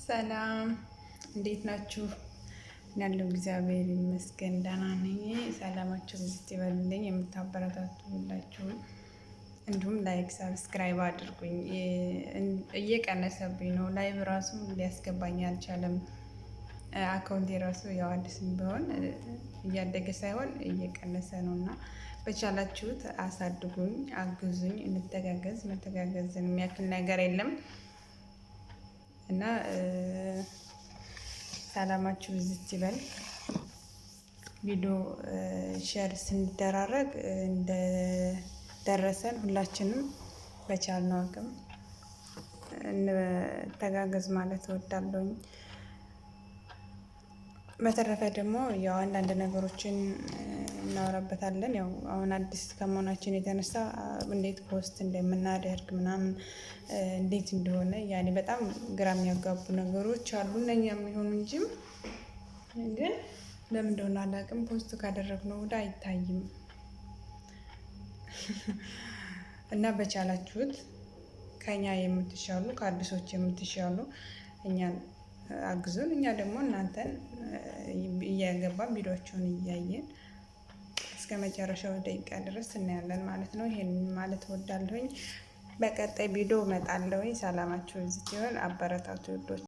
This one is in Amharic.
ሰላም እንዴት ናችሁ? ያለው እግዚአብሔር ይመስገን ደህና ነኝ። ሰላማችሁ ብዙ ይበልልኝ። የምታበረታቱ ሁላችሁ እንዲሁም ላይክ ሰብስክራይብ አድርጉኝ። እየቀነሰብኝ ነው። ላይቭ ራሱ ሊያስገባኝ አልቻለም። አካውንቴ ራሱ ያው አዲስም ቢሆን እያደገ ሳይሆን እየቀነሰ ነው እና በቻላችሁት አሳድጉኝ፣ አግዙኝ፣ እንተጋገዝ። መተጋገዝን የሚያክል ነገር የለም እና ሰላማችሁ ብዝት ይበል። ቪዲዮ ሼር ስንደራረግ እንደደረሰን ሁላችንም በቻልነው አቅም እንተጋገዝ ማለት እወዳለሁኝ። በተረፈ ደግሞ ያው አንዳንድ ነገሮችን እናወራበታለን። ያው አሁን አዲስ ከመሆናችን የተነሳ እንዴት ፖስት እንደምናደርግ ምናምን እንዴት እንደሆነ ያኔ በጣም ግራ የሚያጋቡ ነገሮች አሉ። እነኛ የሚሆኑ እንጂም ግን ለምን እንደሆነ አላውቅም። ፖስት ካደረግነው ወደ አይታይም እና በቻላችሁት ከኛ የምትሻሉ ከአዲሶች የምትሻሉ እኛን አግዙን። እኛ ደግሞ እናንተን እያገባን ቪዲዮዎቹን እያየን እስከ መጨረሻው ደቂቃ ድረስ እናያለን ማለት ነው። ይሄን ማለት እወዳለሁኝ። በቀጣይ ቪዲዮ እመጣለሁኝ። ሰላማችሁ ይብዛ። አበረታቱ ውዶች።